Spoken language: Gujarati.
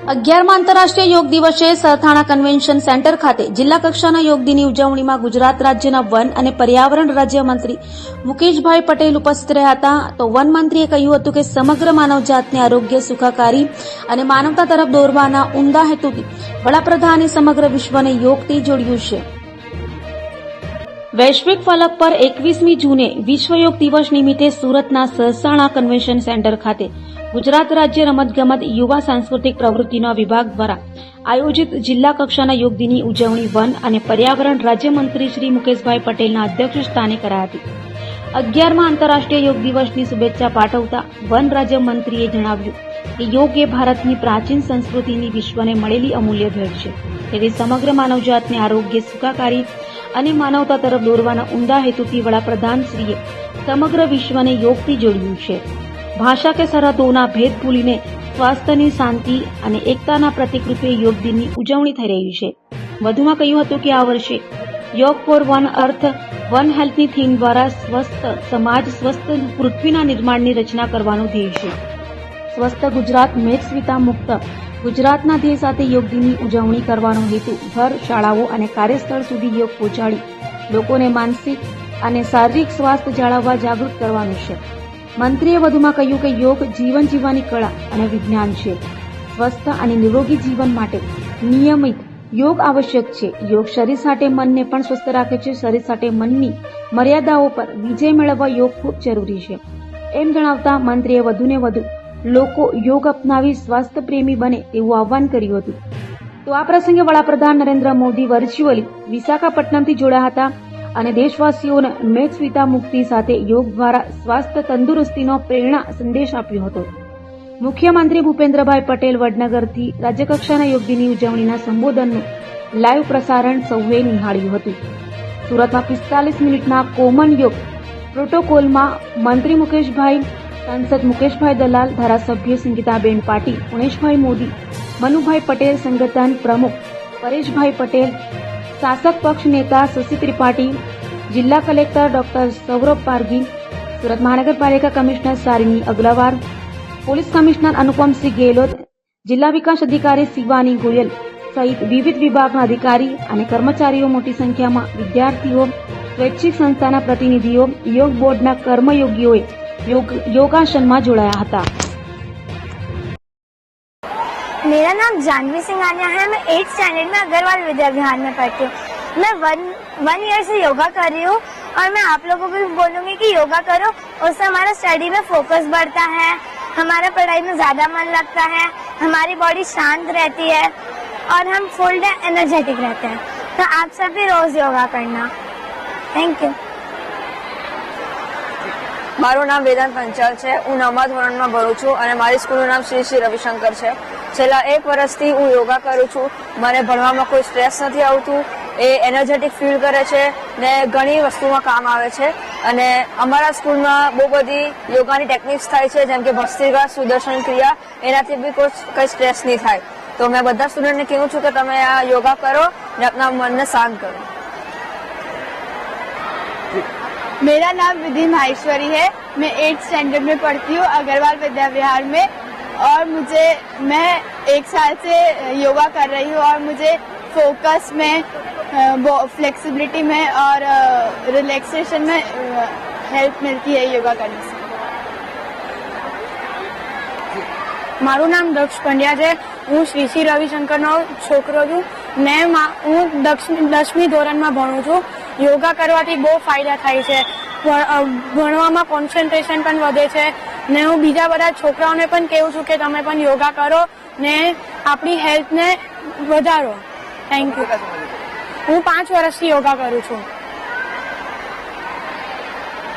11મા આંતરરાષ્ટ્રીય યોગ દિવસે સરથાણા કન્વેન્શન સેન્ટર ખાતે જિલ્લા કક્ષાના યોગ દિનની ઉજવણીમાં ગુજરાત રાજ્યના વન અને પર્યાવરણ રાજ્યમંત્રી મુકેશભાઈ પટેલ ઉપસ્થિત રહ્યા હતા. તો વન મંત્રીએ કહ્યું હતું કે સમગ્ર માનવજાતને આરોગ્ય, સુખાકારી અને માનવતા તરફ દોરવાના ઉમદા હેતુથી વડાપ્રધાને સમગ્ર વિશ્વને યોગથી જોડ્યું છે. વૈશ્વિક ફલક પર 21મી જૂને વિશ્વ યોગ દિવસ નિમિત્તે સુરતના સરસાણા કન્વેન્શન સેન્ટર ખાતે ગુજરાત રાજ્ય રમતગમત યુવા સાંસ્કૃતિક પ્રવૃત્તિના વિભાગ દ્વારા આયોજિત જિલ્લા કક્ષાના યોગ દિનની ઉજવણી વન અને પર્યાવરણ રાજ્યમંત્રી શ્રી મુકેશભાઈ પટેલના અધ્યક્ષસ્થાને કરાઈ હતી. 11મા આંતરરાષ્ટ્રીય યોગ દિવસની શુભેચ્છા પાઠવતા વન રાજ્યમંત્રીએ જણાવ્યું કે યોગ એ ભારતની પ્રાચીન સંસ્કૃતિની વિશ્વને મળેલી અમૂલ્ય ભેટ છે. તેથી સમગ્ર માનવજાતને આરોગ્ય, સુખાકારી અને માનવતા તરફ દોરવાના ઉમદા હેતુથી વડાપ્રધાનશ્રીએ સમગ્ર વિશ્વને યોગથી જોડ્યું છે. ભાષા કે સરહદોના ભેદ ભૂલીને સ્વાસ્થ્યની, શાંતિ અને એકતાના પ્રતીક રૂપે યોગ દિનની ઉજવણી થઈ રહી છે. વધુમાં કહ્યું હતું કે આ વર્ષે yoga for one earth one હેલ્થની થીમ દ્વારા સ્વસ્થ સમાજ, સ્વસ્થ પૃથ્વીના નિર્માણની રચના કરવાનું ધ્યેય છે. સ્વસ્થ ગુજરાત, મેદસ્વીતા મુક્ત ગુજરાતના ધ્યેય સાથે યોગ દિનની ઉજવણી કરવાનો હેતુ ઘર, શાળાઓ અને કાર્યસ્થળ સુધી યોગ પહોંચાડી લોકોને માનસિક અને શારીરિક સ્વાસ્થ્ય જાળવવા જાગૃત કરવાનું છે. મંત્રીએ વધુમાં કહ્યું કે યોગ જીવન જીવવાની કળા અને વિજ્ઞાન છે. સ્વસ્થ અને નિરોગી જીવન માટે નિયમિત યોગ આવશ્યક છે. યોગ શરીર સાથે મનને પણ સ્વસ્થ રાખે છે. શરીર સાથે મનની મર્યાદાઓ પર વિજય મેળવવા યોગ ખૂબ જરૂરી છે એમ જણાવતા મંત્રીએ વધુને વધુ લોકો યોગ અપનાવી સ્વાસ્થ્ય પ્રેમી બને તેવું આહ્વાન કર્યું હતું. તો આ પ્રસંગે વડાપ્રધાન નરેન્દ્ર મોદી વર્ચ્યુઅલી વિશાખાપટ્ટનમથી જોડાયા હતા અને દેશવાસીઓને મેદસ્વીતા મુક્તિ સાથે યોગ દ્વારા સ્વાસ્થ્ય તંદુરસ્તીનો પ્રેરણા સંદેશ આપ્યો હતો. મુખ્યમંત્રી ભૂપેન્દ્રભાઈ પટેલ વડનગરથી રાજ્યકક્ષાના યોગ દિનની ઉજવણીના સંબોધનનું લાઈવ પ્રસારણ સૌએ નિહાળ્યું હતું. સુરતમાં 45 મિનિટના કોમન યોગ પ્રોટોકોલમાં મંત્રી મુકેશભાઈ, સાંસદ મુકેશભાઈ દલાલ, ધારાસભ્ય સંગીતાબેન પાટીલ, પુણેશભાઈ મોદી, મનુભાઈ પટેલ, સંગઠન પ્રમુખ પરેશભાઈ પટેલ, શાસક પક્ષ નેતા શશી ત્રિપાઠી, જિલ્લા કલેક્ટર ડોક્ટર સૌરભ પારગી, સુરત મહાનગરપાલિકા commissioner Shalini Agrawal, police commissioner Anupamsinh Gehlot, જિલ્લા વિકાસ અધિકારી શિવાની ગોયલ સહિત વિવિધ વિભાગના અધિકારી અને કર્મચારીઓ, મોટી સંખ્યામાં વિદ્યાર્થીઓ, સ્વૈચ્છિક સંસ્થાના પ્રતિનિધિઓ, યોગ બોર્ડના કર્મયોગીઓએ યોગાસનમાં જોડાયા હતા. मेरा नाम जानवी सिंह आनिया है. मैं 8th स्टैंडर्ड में अग्रवाल विद्या विहार में पढ़ती हूँ. मैं वन ईयर से योगा कर रही हूँ और मैं आप लोगों को भी बोलूँगी कि योगा करो. उससे हमारा स्टडी में फोकस बढ़ता है, हमारा पढ़ाई में ज़्यादा मन लगता है, हमारी बॉडी शांत रहती है और हम फुल डे एनर्जेटिक रहते हैं. तो आप सब भी रोज़ योगा करना. Thank you. મારું નામ વેદાંત પંચાલ છે. હું 9મા ધોરણમાં ભણું છું અને મારી સ્કૂલનું નામ શ્રી શ્રી રવિશંકર છે. છેલ્લા 1 વર્ષથી હું યોગા કરું છું. મને ભણવામાં કોઈ સ્ટ્રેસ નથી આવતું. એ એનર્જેટિક ફીલ કરે છે ને ઘણી વસ્તુમાં કામ આવે છે. અને અમારા સ્કૂલમાં બહુ બધી યોગાની ટેકનિક્સ થાય છે, જેમ કે ભસ્ત્રિકા, સુદર્શન ક્રિયા. એનાથી બી કંઈ સ્ટ્રેસ નહીં થાય. તો મેં બધા સ્ટુડન્ટને કહું છું કે તમે આ યોગા કરો ને अपना મનને શાંત કરો. मेरा नाम विधि माहेश्वरी है. मैं 8th स्टैंडर्ड में पढ़ती हूँ अग्रवाल विद्या विहार में और मैं 1 साल से योगा कर रही हूँ और मुझे फोकस में, फ्लेक्सिबिलिटी में और रिलैक्सेशन में हेल्प मिलती है योगा करने से. મારું નામ દક્ષ પંડ્યા છે. હું શ્રી શ્રી રવિશંકરનો છોકરો છું. હું 10મી ધોરણમાં ભણું છું. યોગા કરવાથી બહુ ફાયદા થાય છે. ભણવામાં કોન્સન્ટ્રેશન પણ વધે છે ને હું બીજા બધા છોકરાઓને પણ કહું છું કે તમે પણ યોગા કરો ને આપણી હેલ્થને વધારો. Thank you. હું 5 વર્ષથી યોગા કરું છું.